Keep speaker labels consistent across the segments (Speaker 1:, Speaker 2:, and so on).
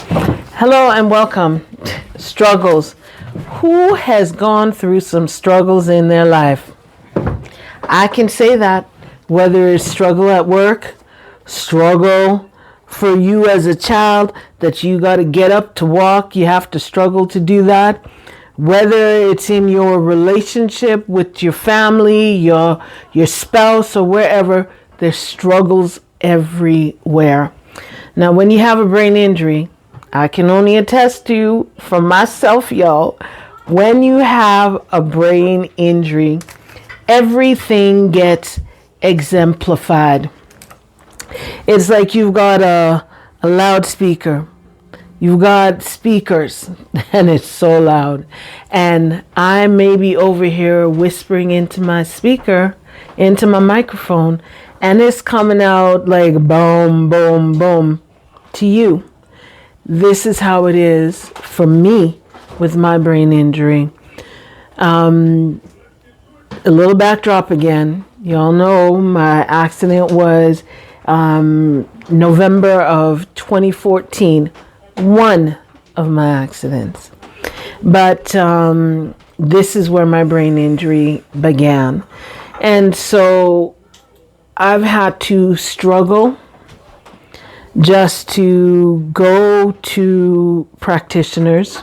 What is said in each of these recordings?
Speaker 1: Hello and welcome. Struggles. Who has gone through some struggles in their life? I can say that, whether it's struggle at work, struggle for you as a child that you got to get up to walk, you have to struggle to do that. Whether it's in your relationship with your family, your spouse, or wherever, there's struggles everywhere. Now, when you have a brain injury, I can only attest to you from myself, y'all, when you have a brain injury, everything gets exemplified. It's like you've got a loudspeaker. You've got speakers, and it's so loud. And I may be over here whispering into my speaker, into my microphone, and it's coming out like boom, boom, boom to you. This is how it is for me with my brain injury. A little backdrop again. Y'all know my accident was November of 2014. One of my accidents. But this is where my brain injury began. And so I've had to struggle just to go to practitioners,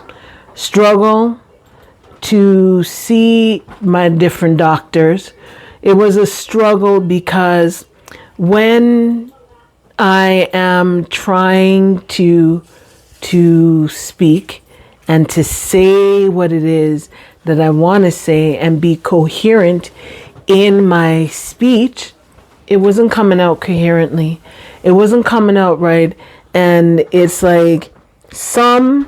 Speaker 1: struggle to see my different doctors. It was a struggle because when I am trying to speak and to say what it is that I want to say and be coherent in my speech, it wasn't coming out coherently. It wasn't coming out right. And it's like some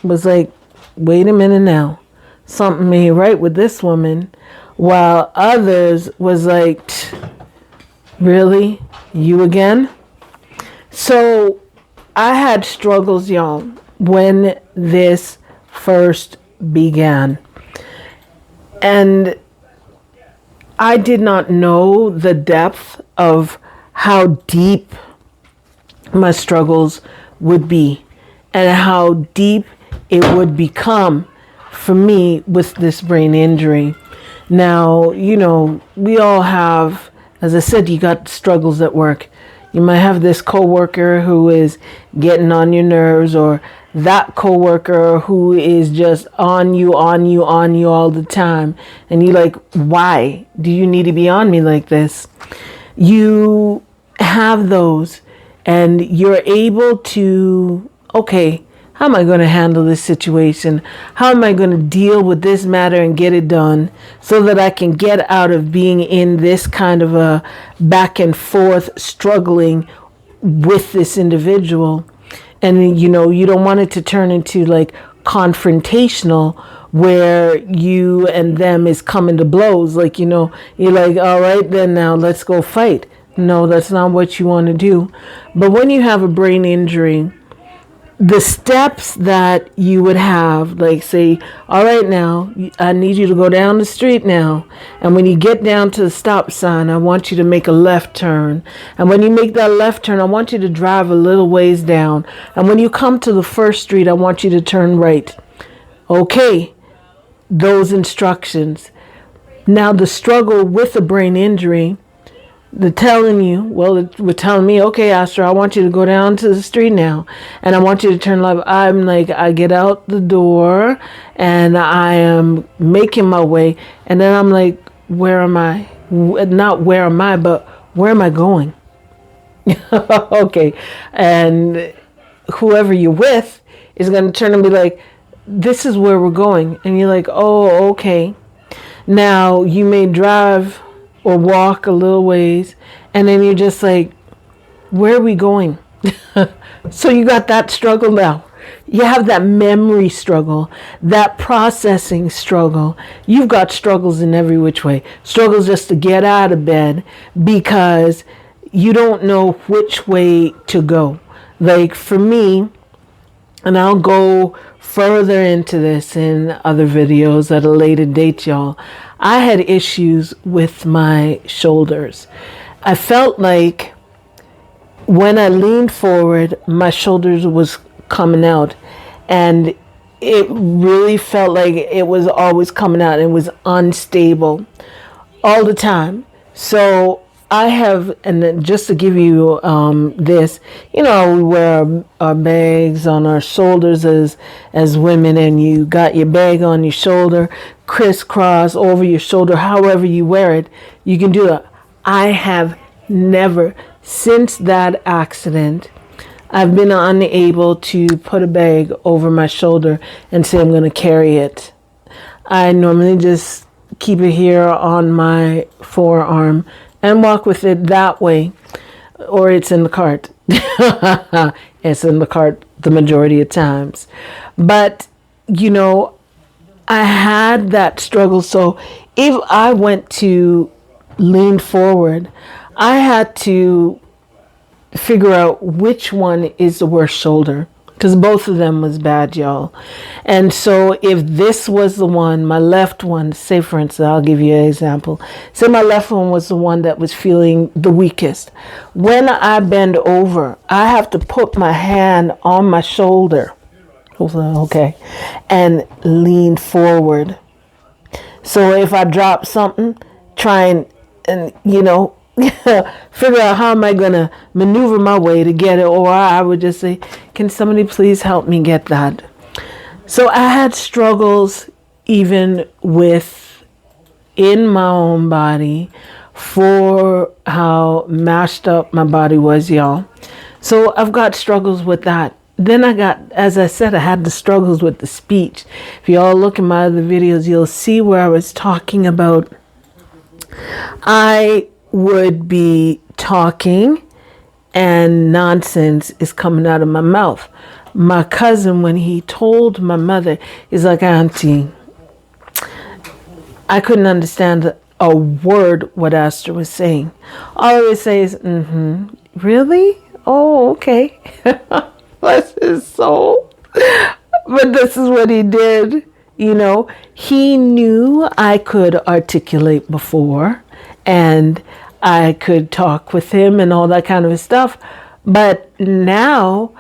Speaker 1: was like, wait a minute now, something ain't right with this woman, while others was like, really? You again? So I had struggles, y'all, when this first began. And I did not know the depth of how deep my struggles would be and how deep it would become for me with this brain injury. Now, you know, we all have, as I said, you got struggles at work. You might have this coworker who is getting on your nerves, or that coworker who is just on you all the time. And you're like, why do you need to be on me like this? You have those, and you're able to, okay, how am I going to handle this situation? How am I going to deal with this matter and get it done so that I can get out of being in this kind of a back and forth struggling with this individual? And, you know, you don't want it to turn into like confrontational where you and them is coming to blows. Like, you know, you're like, all right, then now let's go fight. No, that's not what you want to do. But when you have a brain injury, the steps that you would have, like say, all right, now I need you to go down the street now. And when you get down to the stop sign, I want you to make a left turn. And when you make that left turn, I want you to drive a little ways down. And when you come to the first street, I want you to turn right. Okay, those instructions. Now the struggle with the brain injury, we're telling me, okay, Astra, I want you to go down to the street now. And I want you to turn left. I'm like, I get out the door and I am making my way. And then I'm like, where am I? Not where am I, but where am I going? Okay. And whoever you're with is going to turn and be like, this is where we're going. And you're like, oh, okay. Now you may drive or walk a little ways, and then you're just like, where are we going? So you got that struggle now. You have that memory struggle, that processing struggle. You've got struggles in every which way. Struggles just to get out of bed because you don't know which way to go. Like for me, and I'll go further into this in other videos at a later date, y'all. I had issues with my shoulders. I felt like when I leaned forward, my shoulders was coming out, and it really felt like it was always coming out. It was unstable all the time. So I have, and then just to give you this, we wear our bags on our shoulders as women, and you got your bag on your shoulder, crisscross over your shoulder, however you wear it, you can do that. I have never, since that accident, I've been unable to put a bag over my shoulder and say I'm going to carry it. I normally just keep it here on my forearm and walk with it that way, or it's in the cart. It's in the cart the majority of times. But, I had that struggle. So if I went to lean forward, I had to figure out which one is the worst shoulder, because both of them was bad, y'all. And so if this was the one, my left one, say for instance, I'll give you an example. Say my left one was the one that was feeling the weakest. When I bend over, I have to put my hand on my shoulder, okay, and lean forward. So if I drop something, try and figure out how am I going to maneuver my way to get it, or I would just say, can somebody please help me get that? So I had struggles even in my own body for how mashed up my body was, y'all. So I've got struggles with that. Then as I said, I had the struggles with the speech. If you all look at my other videos, you'll see where I was talking about I would be talking and nonsense is coming out of my mouth. My cousin, when he told my mother, he's like, Auntie, I couldn't understand a word what Astor was saying. All I would say is, really? Oh, okay. Bless his soul. But this is what he did. He knew I could articulate before, and I could talk with him and all that kind of stuff. But now,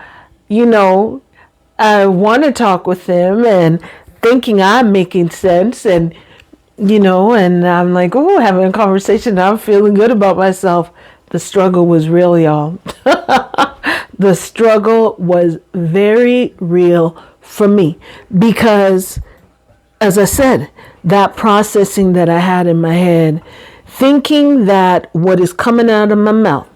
Speaker 1: I want to talk with him and thinking I'm making sense, and, and I'm like, oh, having a conversation. I'm feeling good about myself. The struggle was real, y'all. The struggle was very real for me because, as I said, that processing that I had in my head, thinking that what is coming out of my mouth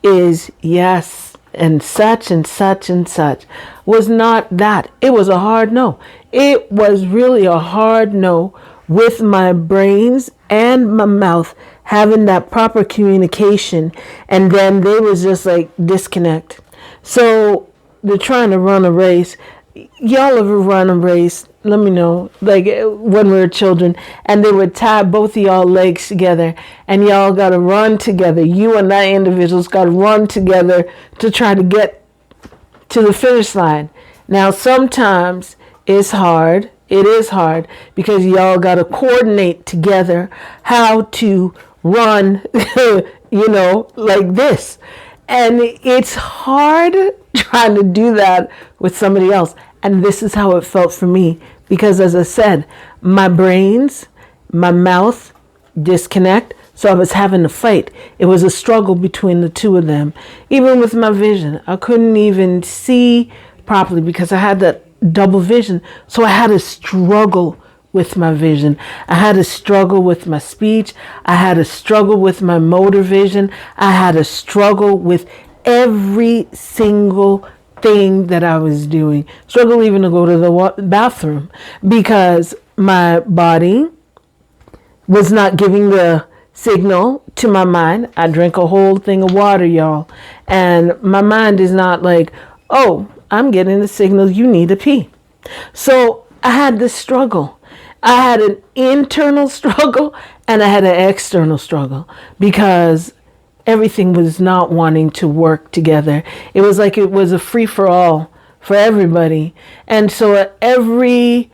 Speaker 1: is yes and such and such and such, was not that. It was a hard no. It was really a hard no, with my brains and my mouth having that proper communication, and then they was just like disconnect. So they're trying to run a race. Y'all ever run a race? Let me know. Like when we were children, and they would tie both of y'all legs together, and y'all got to run together. You and that individual's got to run together to try to get to the finish line. Now, sometimes it's hard. It is hard because y'all got to coordinate together how to run, like this. And it's hard trying to do that with somebody else. And this is how it felt for me. Because as I said, my brains, my mouth disconnect. So I was having to fight. It was a struggle between the two of them. Even with my vision, I couldn't even see properly because I had that double vision. So I had to struggle with my vision. I had to struggle with my speech. I had to struggle with my motor vision. I had to struggle with every single thing that I was doing. Struggle even to go to the bathroom because my body was not giving the signal to my mind. I drank a whole thing of water, y'all. And my mind is not like, oh, I'm getting the signal you need to pee. So I had this struggle. I had an internal struggle and I had an external struggle because everything was not wanting to work together. It was like it was a free for all for everybody. And so every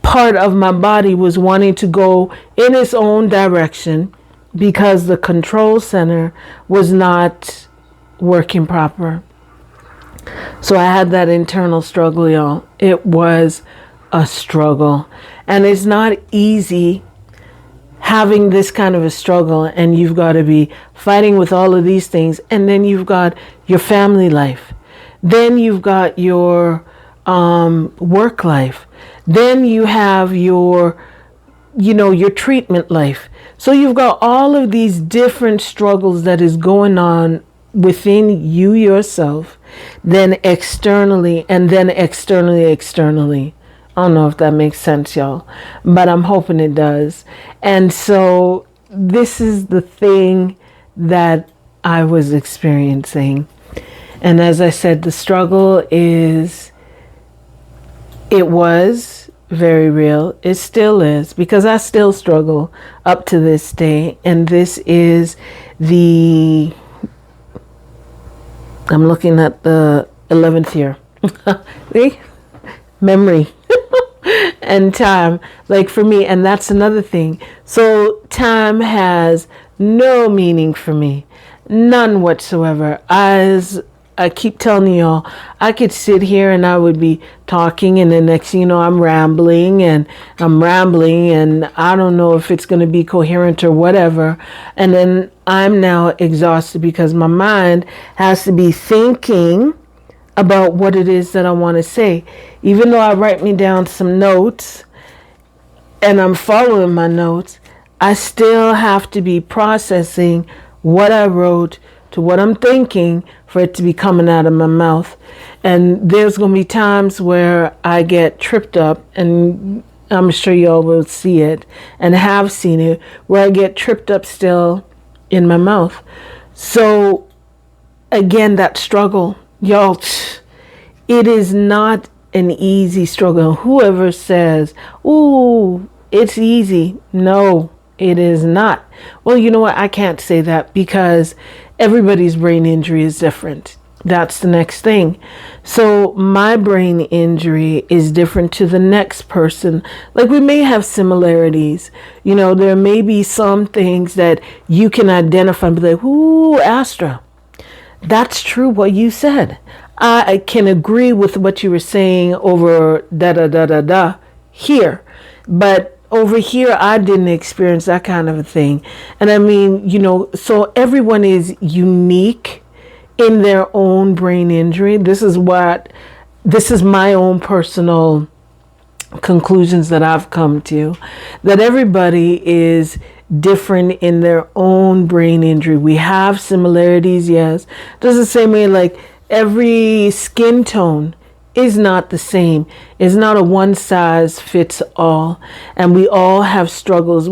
Speaker 1: part of my body was wanting to go in its own direction because the control center was not working proper. So I had that internal struggle, y'all. It was a struggle. And it's not easy having this kind of a struggle, and you've got to be fighting with all of these things. And then you've got your family life. Then you've got your work life. Then you have your treatment life. So you've got all of these different struggles that is going on within you yourself, then externally, and then externally. I don't know if that makes sense, y'all, but I'm hoping it does. And so this is the thing that I was experiencing. And as I said, the struggle it was very real. It still is, because I still struggle up to this day. And this is I'm looking at the 11th year. See? Memory and time, like for me. And that's another thing. So time has no meaning for me. None whatsoever. As I keep telling y'all, I could sit here and I would be talking, and the next thing you know, I'm rambling and I don't know if it's going to be coherent or whatever. And then I'm now exhausted because my mind has to be thinking about what it is that I want to say. Even though I write me down some notes and I'm following my notes, I still have to be processing what I wrote to what I'm thinking for it to be coming out of my mouth. And there's going to be times where I get tripped up, and I'm sure y'all will see it and have seen it, where I get tripped up still in my mouth. So again, that struggle, y'all, it is not an easy struggle. Whoever says, "Ooh, it's easy," no, it is not. Well, you know what? I can't say that, because everybody's brain injury is different. That's the next thing. So my brain injury is different to the next person. Like, we may have similarities. There may be some things that you can identify and be like, "Ooh, Astra, that's true what you said. I can agree with what you were saying over da here. But over here, I didn't experience that kind of a thing." And I mean, so everyone is unique in their own brain injury. This is my own personal conclusions that I've come to, that everybody is different in their own brain injury. We have similarities, yes. Just the same way, like, every skin tone is not the same. It's not a one size fits all, and we all have struggles.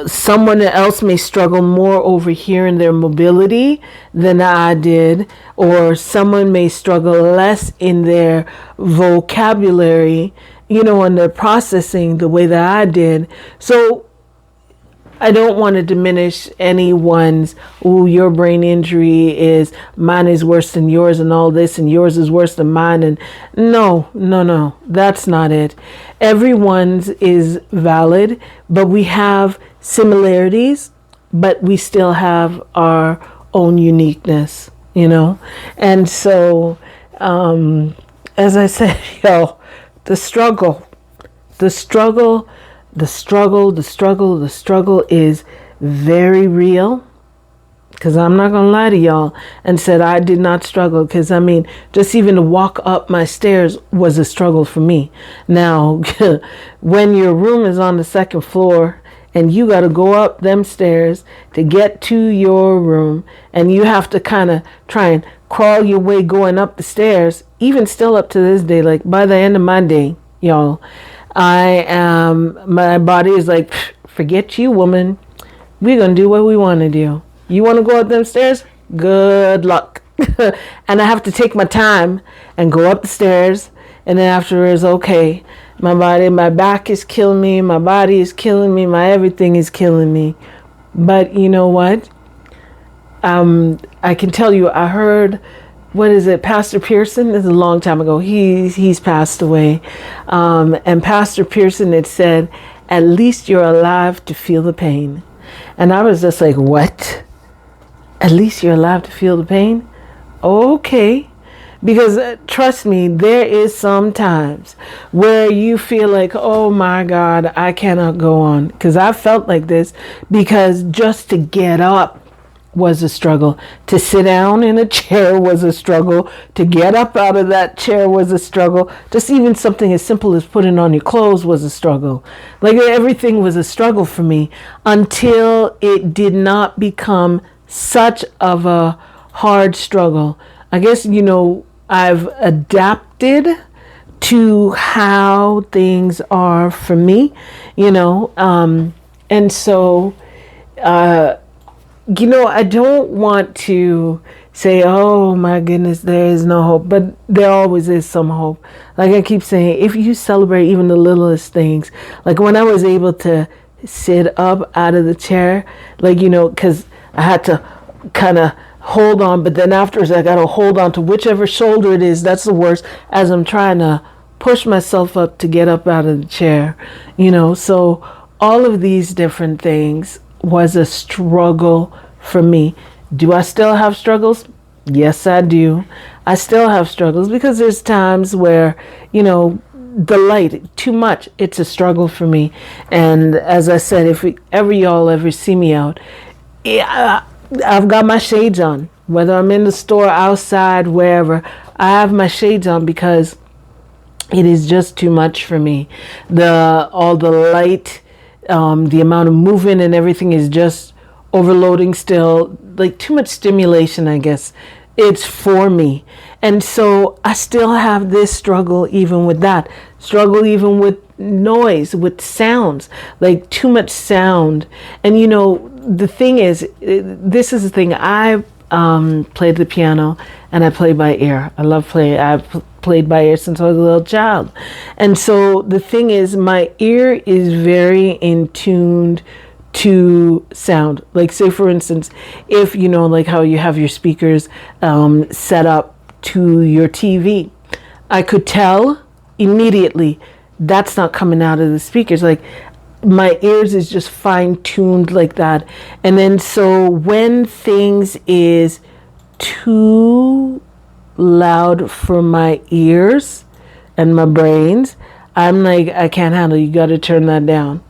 Speaker 1: Someone else may struggle more over here in their mobility than I did, or someone may struggle less in their vocabulary, and their processing the way that I did. So I don't want to diminish anyone's, "Ooh, your brain injury mine is worse than yours and all this, and yours is worse than mine." And no, that's not it. Everyone's is valid, but we have similarities, but we still have our own uniqueness, And so, as I said, the struggle is very real, because I'm not going to lie to y'all and said I did not struggle, because I mean, just even to walk up my stairs was a struggle for me. Now, when your room is on the second floor and you got to go up them stairs to get to your room, and you have to kind of try and crawl your way going up the stairs, even still up to this day, like by the end of my day, y'all, my body is like, "Forget you, woman. We're going to do what we want to do. You want to go up them stairs? Good luck." And I have to take my time and go up the stairs. And then afterwards, okay, my back is killing me. My body is killing me. My everything is killing me. But you know what? I can tell you, I heard, what is it, Pastor Pearson? This is a long time ago. He's passed away. And Pastor Pearson had said, "At least you're alive to feel the pain." And I was just like, "What? At least you're alive to feel the pain?" Okay. Because trust me, there is some times where you feel like, oh my God, I cannot go on. Because I felt like this, because just to get up was a struggle. To sit down in a chair was a struggle. To get up out of that chair was a struggle. Just even something as simple as putting on your clothes was a struggle. Like everything was a struggle for me until it did not become such of a hard struggle. I guess, I've adapted to how things are for me, and so, I don't want to say, oh my goodness, there is no hope, but there always is some hope. Like I keep saying, if you celebrate even the littlest things, like when I was able to sit up out of the chair, because I had to kind of hold on, but then afterwards I got to hold on to whichever shoulder it is. That's the worst, as I'm trying to push myself up to get up out of the chair, so all of these different things was a struggle for me. Do I still have struggles? Yes, I do. I still have struggles because there's times where, the light, too much, it's a struggle for me. And as I said, if y'all ever see me out, I've got my shades on. Whether I'm in the store, outside, wherever, I have my shades on because it is just too much for me. All the light, the amount of movement and everything is just overloading still, like too much stimulation, I guess. It's for me. And so I still have this struggle even with that. Struggle even with noise, with sounds, like too much sound. And the thing is, this is the thing. I played the piano and I play by ear. I love playing. I've played by ear since I was a little child. And so the thing is, my ear is very in tuned to sound. Like say for instance, if like how you have your speakers set up to your TV, I could tell immediately that's not coming out of the speakers. Like my ears is just fine tuned like that. And then so when things is too loud for my ears and my brains, I'm like, I can't handle it. You got to turn that down.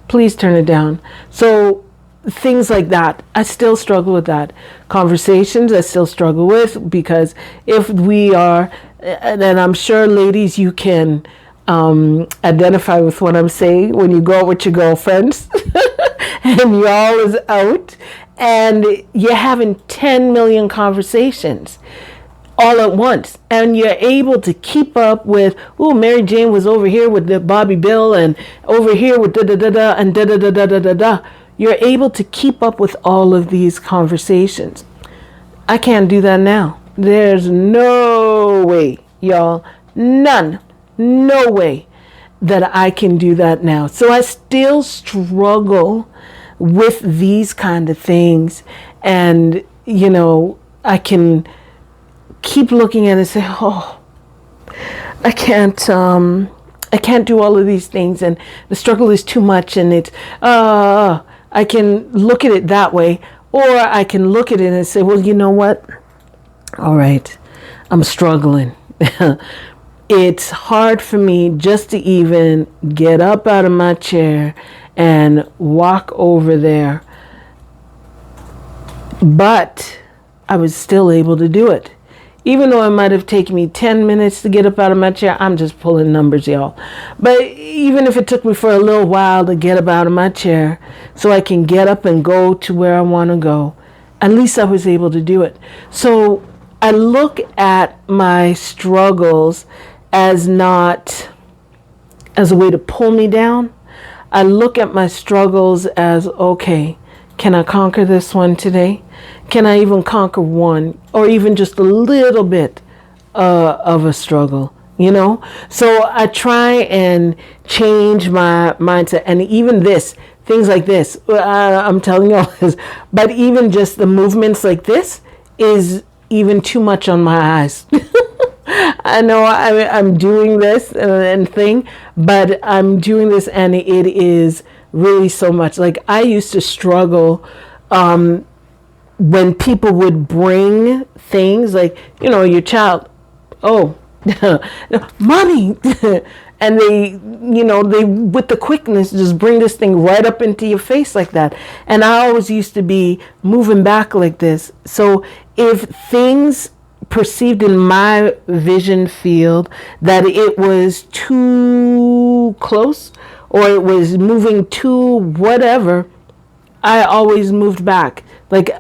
Speaker 1: Please turn it down. So things like that, I still struggle with that. Conversations, I still struggle with, because if we are, and I'm sure ladies, you can identify with what I'm saying, when you go out with your girlfriends and y'all is out and you're having 10 million conversations all at once, and you're able to keep up with, oh, Mary Jane was over here with the Bobby Bill and over here with da da da da and da da da da da da da. You're able to keep up with all of these conversations. I can't do that now. There's no way, y'all, no way that I can do that now. So I still struggle with these kind of things, and I can keep looking at it and say, oh, I can't do all of these things, and the struggle is too much, and it's I can look at it that way, or I can look at it and say, well, you know what, all right, I'm struggling. It's hard for me just to even get up out of my chair and walk over there, but I was still able to do it. Even though it might have taken me 10 minutes to get up out of my chair, I'm just pulling numbers, y'all. But even if it took me for a little while to get up out of my chair so I can get up and go to where I want to go, at least I was able to do it. So I look at my struggles as not as a way to pull me down. I look at my struggles as, okay, can I conquer this one today? Can I even conquer one, or even just a little bit of a struggle, So I try and change my mindset. And even things like this, I'm telling you all this, but even just the movements like this is even too much on my eyes. I know I'm doing this and thing, but I'm doing this and it is really so much. Like I used to struggle when people would bring things like, your child oh, mommy. And they with the quickness just bring this thing right up into your face like that. And I always used to be moving back like this. So if things perceived in my vision field that it was too close or it was moving too whatever, I always moved back. Like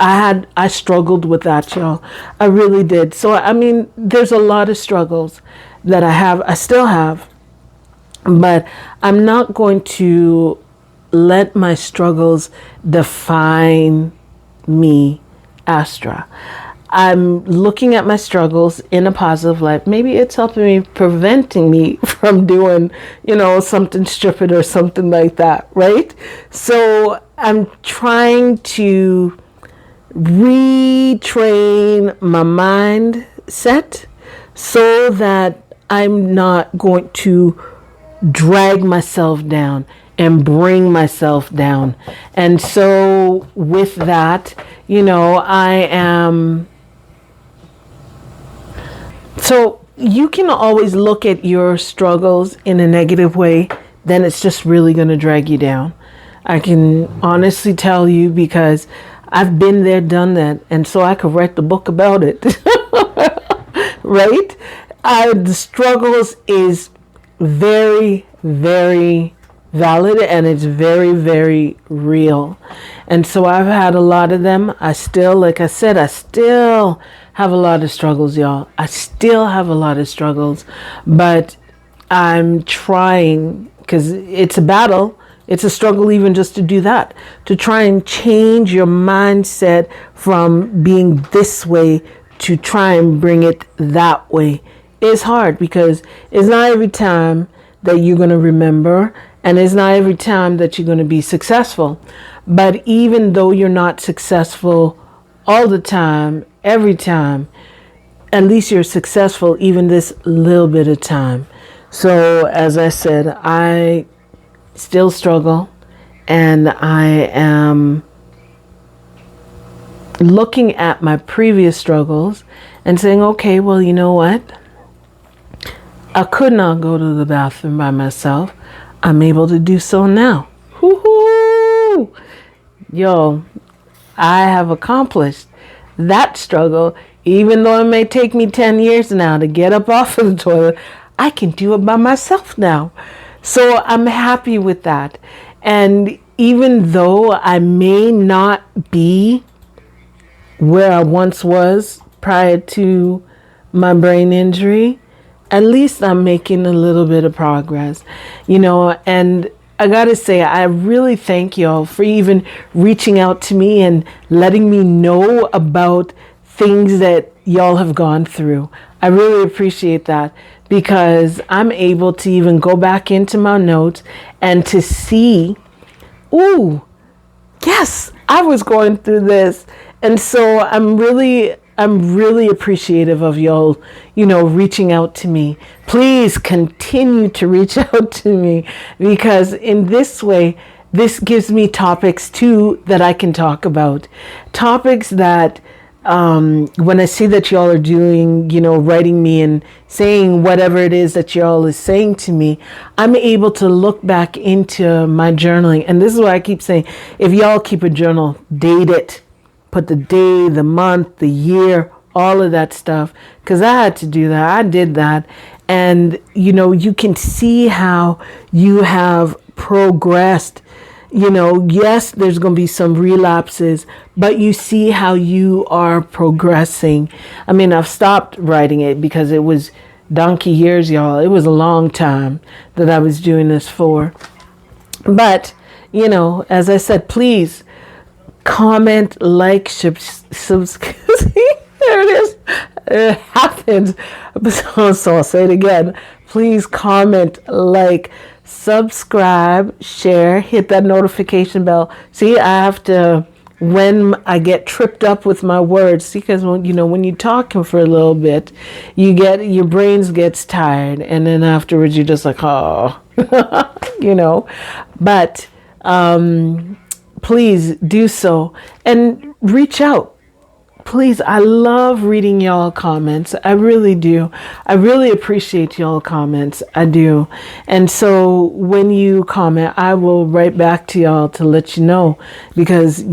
Speaker 1: I struggled with that, y'all. I really did. So I mean, there's a lot of struggles that I still have, but I'm not going to let my struggles define me, Astra. I'm looking at my struggles in a positive light. Maybe it's helping me, preventing me from doing, something stupid or something like that, right? So I'm trying to retrain my mindset so that I'm not going to drag myself down and bring myself down. And so with that, I am. So you can always look at your struggles in a negative way, then it's just really going to drag you down. I can honestly tell you because I've been there, done that. And so I could write the book about it. Right? The struggles is very, very valid and it's very, very real. And so I've had a lot of them. Like I said, I still have a lot of struggles, y'all. I still have a lot of struggles, but I'm trying, because it's a battle. It's a struggle even just to do that, to try and change your mindset from being this way to try and bring it that way. It's hard because it's not every time that you're going to remember, and it's not every time that you're going to be successful. But even though you're not successful all the time, every time, at least you're successful even this little bit of time. So as I said, I still struggle, and I am looking at my previous struggles and saying, okay, well, you know what? I could not go to the bathroom by myself. I'm able to do so now. Woo-hoo! Yo, I have accomplished that struggle. Even though it may take me 10 years now to get up off of the toilet, I can do it by myself now. So I'm happy with that. And even though I may not be where I once was prior to my brain injury, at least I'm making a little bit of progress, and I gotta say, I really thank y'all for even reaching out to me and letting me know about things that y'all have gone through. I really appreciate that, because I'm able to even go back into my notes and to see, ooh, yes, I was going through this. And so I'm really appreciative of y'all, reaching out to me. Please continue to reach out to me, because in this way, this gives me topics too that I can talk about. Topics that when I see that y'all are doing, writing me and saying whatever it is that y'all is saying to me, I'm able to look back into my journaling. And this is why I keep saying, if y'all keep a journal, date it. Put the day, the month, the year, all of that stuff. Because I had to do that. I did that. And, you can see how you have progressed. Yes, there's going to be some relapses, but you see how you are progressing. I mean, I've stopped writing it because it was donkey years, y'all. It was a long time that I was doing this for. But, as I said, please comment, like, subscribe. There it is. It happens. So I'll say it again. Please comment, like, subscribe, share, hit that notification bell. See, I have to, when I get tripped up with my words, see, because when you're talking for a little bit, your brains gets tired, and then afterwards you're just like, oh, but please do so and reach out. please, I love reading y'all comments. I really do. I really appreciate y'all comments. I do. And so when you comment, I will write back to y'all to let you know, because,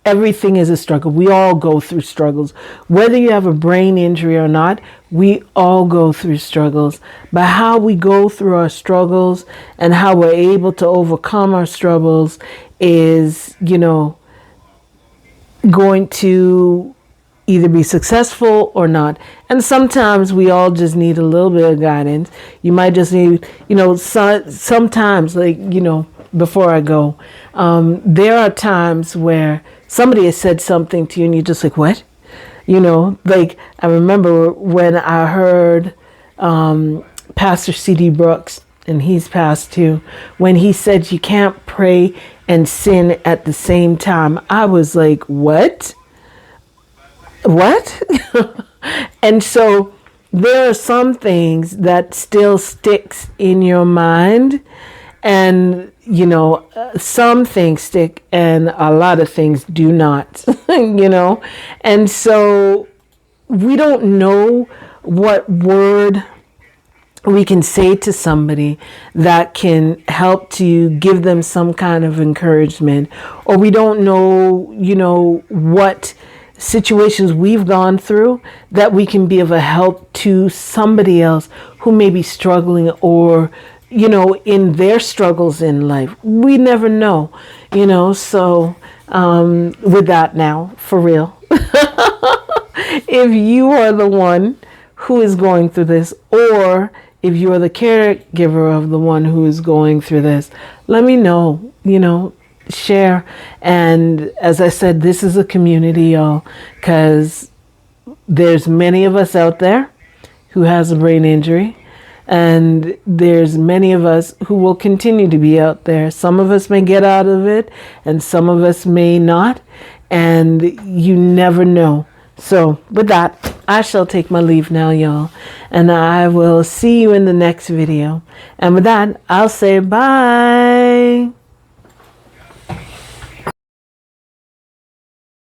Speaker 1: everything is a struggle. We all go through struggles. Whether you have a brain injury or not, we all go through struggles. But how we go through our struggles and how we're able to overcome our struggles is, going to either be successful or not. And sometimes we all just need a little bit of guidance. You might just need, sometimes, before I go, there are times where somebody has said something to you and you're just like, what? I remember when I heard Pastor C.D. Brooks, and he's passed too, when he said you can't pray and sin at the same time. I was like, what? What? And so there are some things that still sticks in your mind, and some things stick and a lot of things do not. And so we don't know what word we can say to somebody that can help to give them some kind of encouragement, or we don't know, what situations we've gone through that we can be of a help to somebody else who may be struggling, or in their struggles in life. We never know, so with that, now, for real, if you are the one who is going through this, or if you are the caregiver of the one who is going through this, let me know, share. And as I said, this is a community, y'all, because there's many of us out there who has a brain injury. And there's many of us who will continue to be out there. Some of us may get out of it and some of us may not. And you never know. So with that, I shall take my leave now, y'all. And I will see you in the next video. And with that, I'll say bye.